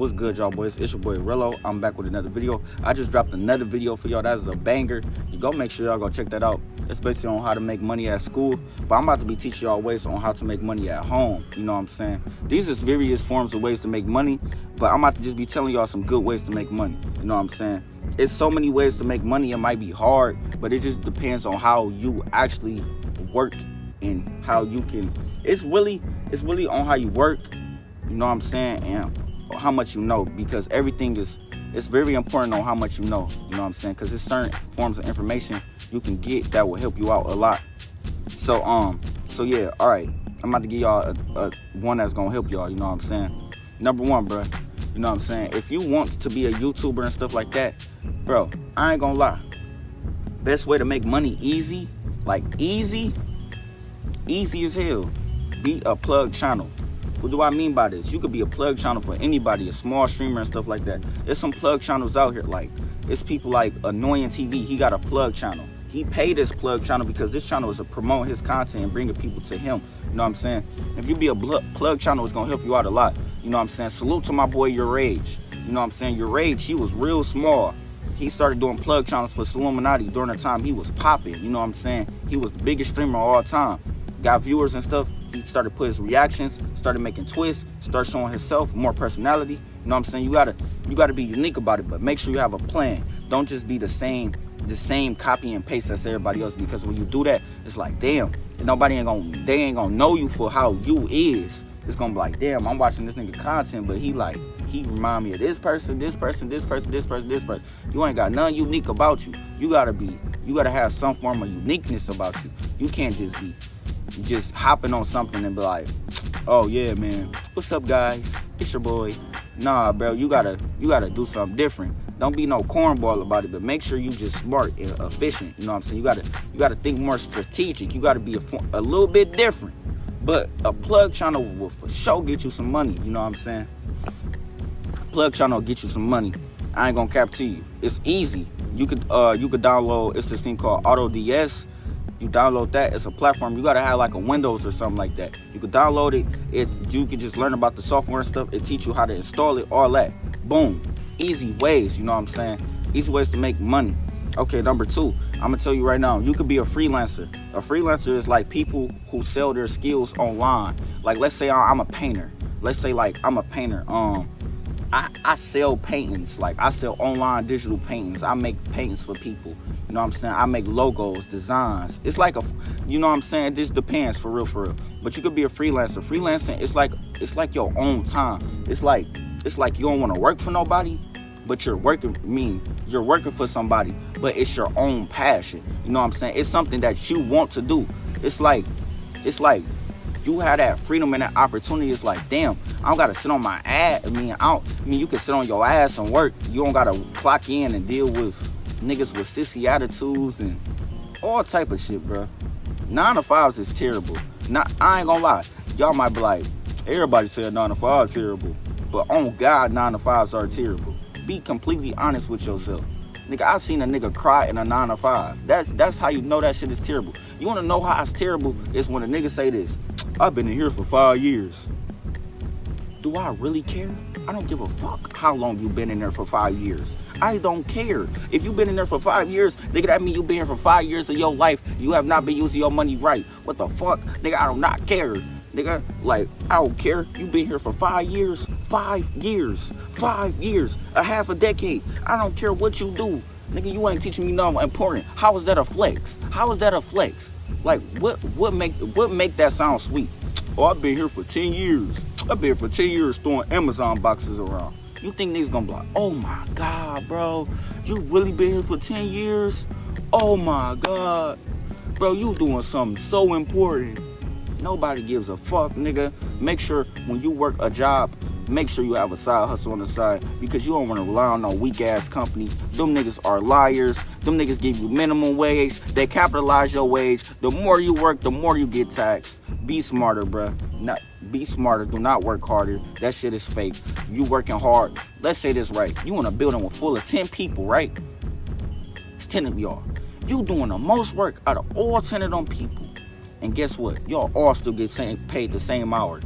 What's good, y'all boys? It's your boy Rello. I'm back with another video. I just dropped another video for y'all. That's a banger. You go make sure y'all go check that out. It's basically on how to make money at school, but I'm about to be teaching y'all ways on how to make money at home. You know what I'm saying? These is various forms of ways to make money, but I'm about to just be telling y'all some good ways to make money. You know what I'm saying? It's so many ways to make money. It might be hard, but it just depends on how you actually work and how you can. It's really on how you work. You know what I'm saying? And how much you know, because everything it's very important on how much you know. You know what I'm saying? Because there's certain forms of information you can get that will help you out a lot. So yeah, all right, I'm about to give y'all a one that's gonna help y'all. You know what I'm saying? Number one, bro, you know what I'm saying, if you want to be a YouTuber and stuff like that, bro, I ain't gonna lie, best way to make money easy, like easy as hell, be a plug channel. What do I mean by this? You could be a plug channel for anybody, a small streamer and stuff like that. There's some plug channels out here. Like, it's people like Annoying TV. He got a plug channel. He paid his plug channel because this channel is to promote his content and bringing people to him. You know what I'm saying? If you be a plug channel, it's going to help you out a lot. You know what I'm saying? Salute to my boy, Your Age. You know what I'm saying? Your Age, he was real small. He started doing plug channels for Illuminati during the time he was popping. You know what I'm saying? He was the biggest streamer of all time. Got viewers and stuff. He started putting his reactions, started making twists, started showing himself more personality. You know what I'm saying? You gotta be unique about it, but make sure you have a plan. Don't just be the same copy and paste as everybody else, because when you do that, it's like, damn, they ain't gonna know you for how you is. It's gonna be like, damn, I'm watching this nigga content, but he remind me of this person. You ain't got nothing unique about you. You gotta have some form of uniqueness about you. You can't just hopping on something and be like, oh yeah, man, what's up, guys? It's your boy. Nah, bro, you gotta do something different. Don't be no cornball about it, but make sure you just smart and efficient. You know what I'm saying? You gotta think more strategic. You gotta be a little bit different. But a plug channel will for sure get you some money. You know what I'm saying? Plug channel will get you some money. I ain't gonna cap to you. It's easy. You could download. It's this thing called AutoDS. You download that. It's a platform. You gotta have like a Windows or something like that. You could download it. You could just learn about the software and stuff. It teach you how to install it, all that. Boom. Easy ways, you know what I'm saying? Easy ways to make money. Okay, number two, I'm gonna tell you right now, you could be a freelancer. A freelancer is like people who sell their skills online. Like, let's say I'm a painter. Let's say like I'm a painter. I sell paintings. Like, I sell online digital paintings. I make paintings for people. You know what I'm saying? I make logos, designs. It's like you know what I'm saying? It just depends, for real. But you could be a freelancer. Freelancing, it's like your own time. It's like you don't want to work for nobody, but you're working for somebody, but it's your own passion. You know what I'm saying? It's something that you want to do. It's like you have that freedom and that opportunity. It's like, damn, I don't gotta sit on my ass. I mean, you can sit on your ass and work. You don't gotta clock in and deal with niggas with sissy attitudes and all type of shit, bro. 9 to 5s is terrible. I ain't gonna lie. Y'all might be like, everybody said 9 to 5 is terrible, but on God, 9 to 5s are terrible. Be completely honest with yourself. Nigga, I seen a nigga cry in a 9 to 5. That's how you know that shit is terrible. You wanna know how it's terrible? It's when a nigga say this, I've been in here for 5 years. Do I really care? I don't give a fuck how long you been in there for 5 years. I don't care. If you been in there for 5 years, nigga, that mean you been here for 5 years of your life. You have not been using your money right. What the fuck? Nigga, I do not care. Nigga, like, I don't care. You been here for 5 years. 5 years. 5 years. A half a decade. I don't care what you do. Nigga, you ain't teaching me nothing important. How is that a flex? How is that a flex? Like, what make that sound sweet? Oh, I've been here for 10 years. I've been here for 10 years throwing Amazon boxes around. You think niggas gonna be like, oh my God, bro, you really been here for 10 years? Oh my God. Bro, you doing something so important. Nobody gives a fuck, nigga. Make sure when you work a job, make sure you have a side hustle on the side, because you don't want to rely on no weak ass company. Them niggas are liars. Them niggas give you minimum wage. They capitalize your wage. The more you work, the more you get taxed. Be smarter, bruh. Be smarter. Do not work harder. That shit is fake. You working hard. Let's say this right. You in a building with full of 10 people, right? It's 10 of y'all. You doing the most work out of all 10 of them people. And guess what? Y'all all still get paid the same hour.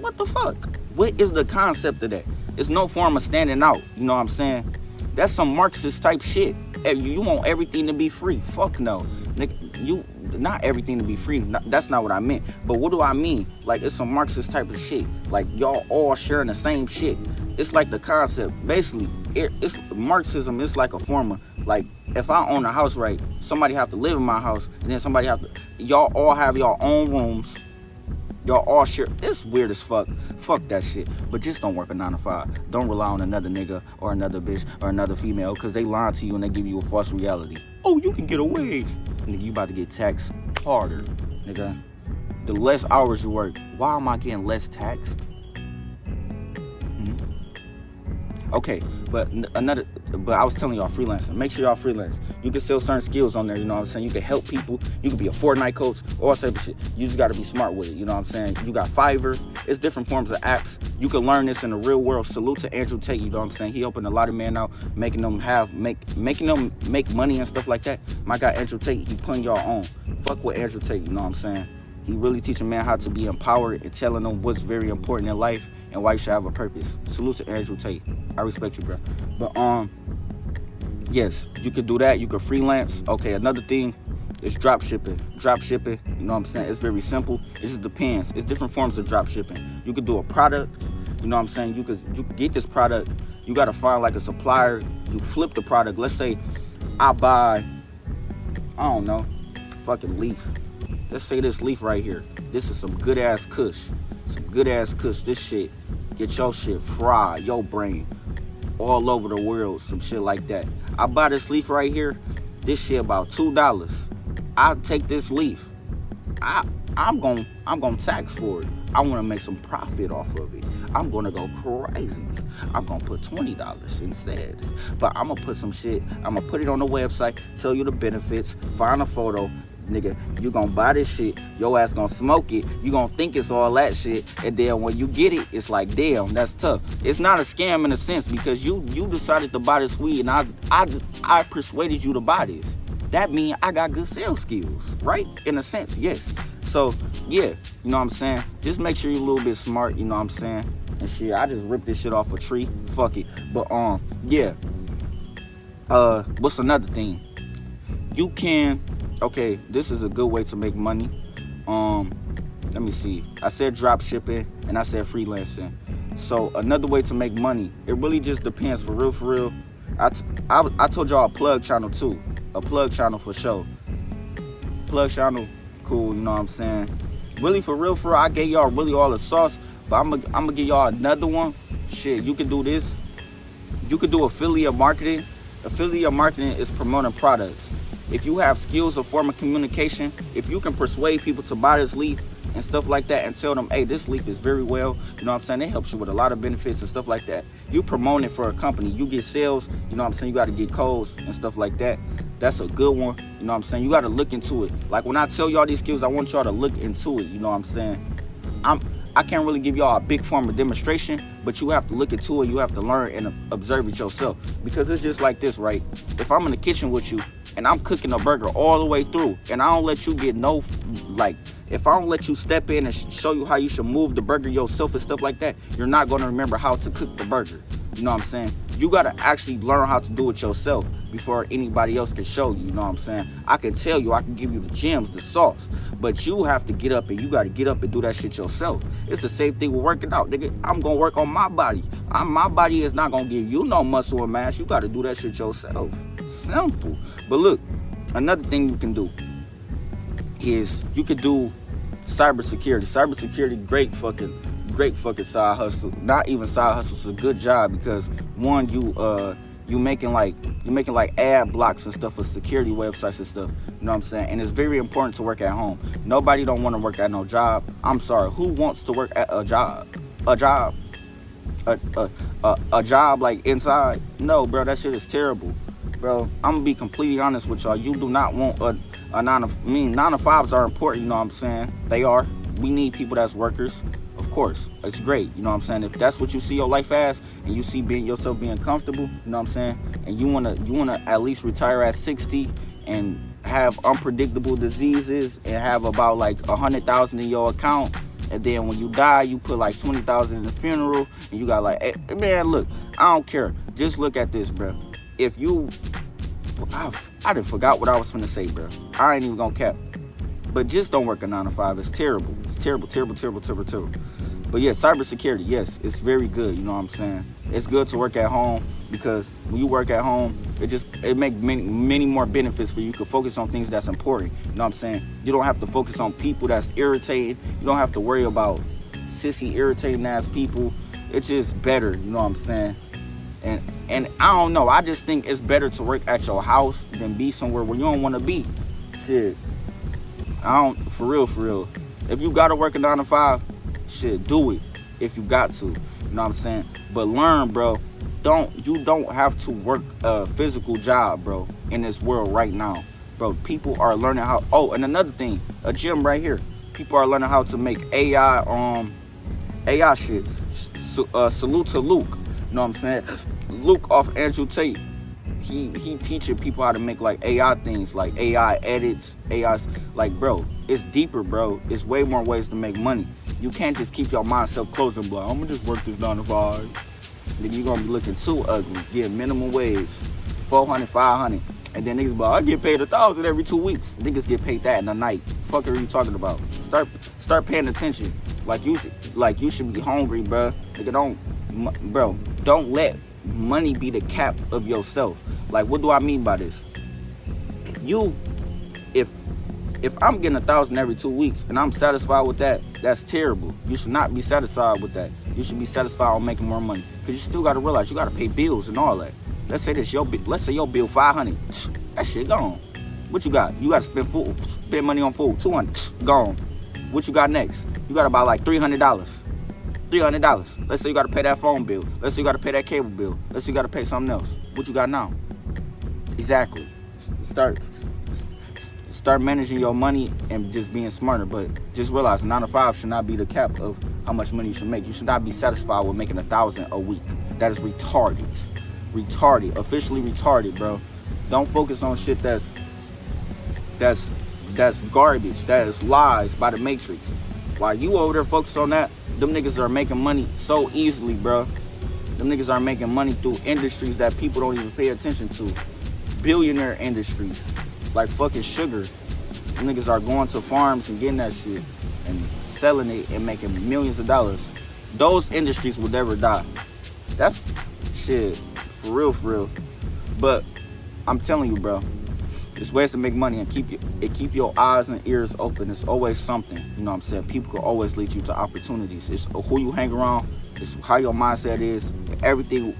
What the fuck? What is the concept of that? It's no form of standing out. You know what I'm saying? That's some Marxist type shit. You want everything to be free. Fuck no. Nigga, you not everything to be free. That's not what I meant. But what do I mean? Like, it's some Marxist type of shit. Like, y'all all sharing the same shit. It's like the concept. Basically, it's Marxism. It's like a form of, like, if I own a house, right, somebody have to live in my house, and then somebody have to, y'all all have your own rooms. Y'all all share. It's weird as fuck. Fuck that shit. But just don't work a 9 to 5. Don't rely on another nigga or another bitch or another female, because they lying to you and they give you a false reality. Oh, you can get a wage. Nigga, you about to get taxed harder, nigga. The less hours you work, why am I getting less taxed? Okay, but I was telling y'all, freelancing. Make sure y'all freelance. You can sell certain skills on there, you know what I'm saying? You can help people. You can be a Fortnite coach, all type of shit. You just got to be smart with it, you know what I'm saying? You got Fiverr. It's different forms of apps. You can learn this in the real world. Salute to Andrew Tate, you know what I'm saying? He helping a lot of men out, making them make money and stuff like that. My guy Andrew Tate, he putting y'all on. Fuck with Andrew Tate, you know what I'm saying? He really teaching men how to be empowered and telling them what's very important in life and why you should have a purpose. Salute to Andrew Tate. I respect you, bro. But yes, you could do that. You could freelance. Okay, another thing is drop shipping. Drop shipping, you know what I'm saying? It's very simple. It just depends. It's different forms of drop shipping. You could do a product, you know what I'm saying? You could get this product. You gotta find like a supplier. You flip the product. Let's say I buy, I don't know, fucking leaf. Let's say this leaf right here. This is some good ass kush. Some good ass kush. This shit, get your shit fried, your brain, all over the world, some shit like that. I buy this leaf right here. This shit about $2. I take this leaf. I'm gonna tax for it. I want to make some profit off of it. I'm gonna go crazy. I'm gonna put $20 instead. But I'm gonna put some shit. I'm gonna put it on the website. Tell you the benefits. Find a photo. Nigga, you gonna buy this shit, your ass gonna smoke it, you gonna think it's all that shit, and then when you get it, it's like, damn, that's tough. It's not a scam in a sense, because you decided to buy this weed, and I persuaded you to buy this. That means I got good sales skills, right? In a sense, yes. So, yeah, you know what I'm saying? Just make sure you're a little bit smart, you know what I'm saying? And shit, I just ripped this shit off a tree, fuck it. But, yeah. What's another thing? You can... Okay, this is a good way to make money. Let me see. I said drop shipping and I said freelancing. So another way to make money, it really just depends, for real. I told y'all a plug channel too. A plug channel for sure. Plug channel, cool, you know what I'm saying? Really, for real, I gave y'all really all the sauce, but I'm gonna give y'all another one. Shit, you can do this. You could do affiliate marketing. Affiliate marketing is promoting products. If you have skills of form of communication, if you can persuade people to buy this leaf and stuff like that and tell them, hey, this leaf is very well, you know what I'm saying? It helps you with a lot of benefits and stuff like that. You promote it for a company. You get sales, you know what I'm saying? You got to get codes and stuff like that. That's a good one, you know what I'm saying? You got to look into it. Like when I tell y'all these skills, I want y'all to look into it, you know what I'm saying? I can't really give y'all a big form of demonstration, but you have to look into it. You have to learn and observe it yourself, because it's just like this, right? If I'm in the kitchen with you, and I'm cooking a burger all the way through, and I don't let you get no, like, if I don't let you step in and show you how you should move the burger yourself and stuff like that, you're not going to remember how to cook the burger. You know what I'm saying? You got to actually learn how to do it yourself before anybody else can show you, you know what I'm saying? I can tell you, I can give you the gems, the sauce, but you have to get up, and you got to get up and do that shit yourself. It's the same thing with working out, nigga. I'm going to work on my body. My body is not going to give you no muscle and mass. You got to do that shit yourself. Simple. But look, another thing you can do is you could do cybersecurity. Cybersecurity, great fucking side hustle. Not even side hustle, it's a good job, because one, you making like ad blocks and stuff for security websites and stuff. You know what I'm saying? And it's very important to work at home. Nobody don't want to work at no job. I'm sorry, who wants to work at a job? A job like inside? No, bro, that shit is terrible. Bro, I'm gonna be completely honest with y'all. You do not want a 9 to 5s are important, you know what I'm saying? They are. We need people that's workers. Of course, it's great, you know what I'm saying? If that's what you see your life as, and you see yourself being comfortable, you know what I'm saying? And you wanna at least retire at 60 and have unpredictable diseases and have about like 100,000 in your account, And then when you die, you put like 20,000 in the funeral, and you got like, hey, man, look, I don't care. Just look at this, bro. If you, I done forgot what I was finna say, bro. I ain't even gonna cap. But just don't work a 9 to 5. It's terrible. It's terrible. But yeah, cybersecurity, yes, it's very good. You know what I'm saying? It's good to work at home, because when you work at home, it makes many more benefits for you. You can focus on things that's important. You know what I'm saying? You don't have to focus on people that's irritating. You don't have to worry about sissy, irritating ass people. It's just better. You know what I'm saying? And I don't know. I just think it's better to work at your house than be somewhere where you don't want to be. Shit. For real. If you gotta work a 9 to 5, shit, do it. If you got to. You know what I'm saying? But learn, bro. You don't have to work a physical job, bro, in this world right now. Bro, people are learning how. Oh, and another thing, a gym right here. People are learning how to make AI shits. Salute to Luke. You know what I'm saying? Luke off Andrew Tate. He teaching people how to make like AI things, like AI edits, AI's like, bro, it's deeper, bro. It's way more ways to make money. You can't just keep your mindself closed and be like, I'm gonna just work this 9 to 5. Then you're gonna be looking too ugly, getting minimum wage, 400, 500. And then niggas be like, I get paid 1,000 every 2 weeks. Niggas get paid that in a night. Fuck are you talking about? Start paying attention. Like you should be hungry, bro. Nigga, don't let money be the cap of yourself. Like, what do I mean by this? If I'm getting 1,000 every 2 weeks and I'm satisfied with that, that's terrible. You should not be satisfied with that. You should be satisfied on making more money, because you still got to realize you got to pay bills and all that. Let's say your bill 500. That shit gone. What you got? You got to spend money on food. 200 gone. What you got next? You got to buy like $300. $300. Let's say you got to pay that phone bill. Let's say you got to pay that cable bill. Let's say you got to pay something else. What you got now? Exactly. Start managing your money and just being smarter. But just realize 9 to 5 should not be the cap of how much money you should make. You should not be satisfied with making 1,000 a week. That is retarded. Officially retarded, bro. Don't focus on shit that's garbage. That is lies by the Matrix. While you over there focused on that, them niggas are making money so easily, bro. Them niggas are making money through industries that people don't even pay attention to. Billionaire industries. Like fucking sugar. Them niggas are going to farms and getting that shit and selling it and making millions of dollars. Those industries will never die. That's shit. For real. But I'm telling you, bro, there's ways to make money and keep your eyes and ears open. It's always something. You know what I'm saying? People can always lead you to opportunities. It's who you hang around. It's how your mindset is. Everything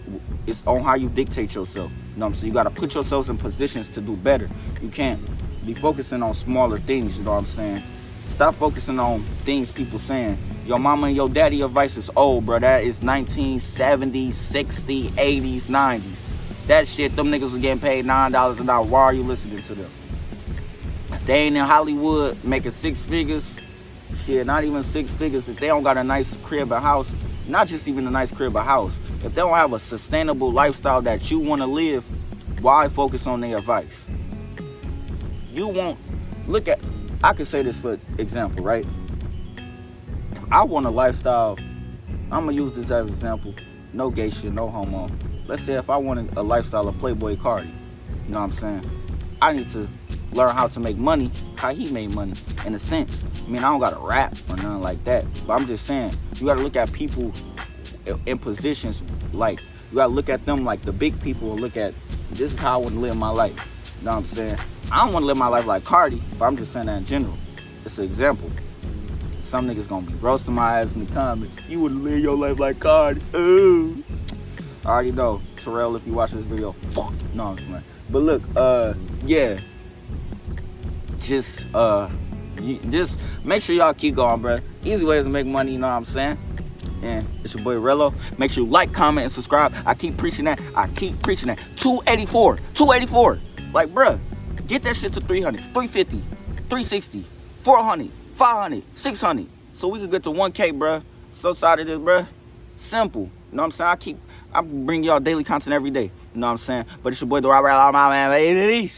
is on how you dictate yourself. You know what I'm saying? You got to put yourselves in positions to do better. You can't be focusing on smaller things. You know what I'm saying? Stop focusing on things people saying. Your mama and your daddy advice is old, bro. That is 1970s, 60s, 80s, 90s. That shit, them niggas was getting paid $9 an hour. Why are you listening to them? If they ain't in Hollywood making 6 figures, shit, not even 6 figures, if they don't got a nice crib or house, not just even a nice crib or house, if they don't have a sustainable lifestyle that you want to live, why focus on their advice? You won't look at, I could say this for example, right? If I want a lifestyle, I'm going to use this as an example, no gay shit, no homo. Let's say if I wanted a lifestyle of Playboy Cardi, you know what I'm saying? I need to learn how to make money, how he made money, in a sense. I mean, I don't got to rap or nothing like that, but I'm just saying, you got to look at people in positions, like, you got to look at them like the big people and look at, this is how I want to live my life. You know what I'm saying? I don't want to live my life like Cardi, but I'm just saying that in general. It's an example. Some niggas gonna be roasting my ass in the comments. You wouldn't live your life like Cardi. Ooh. I already know. Terrell, if you watch this video, fuck. No, I'm just playing. But look, yeah. Just make sure y'all keep going, bro. Easy ways to make money, you know what I'm saying? And it's your boy Rello. Make sure you like, comment, and subscribe. I keep preaching that. 284. Like, bruh, get that shit to 300, 350, 360, 400, 500, 600. So we can get to 1K, bruh. So sorry of this, bruh. Simple. You know what I'm saying? I bring y'all daily content every day. You know what I'm saying? But it's your boy, the right man, baby.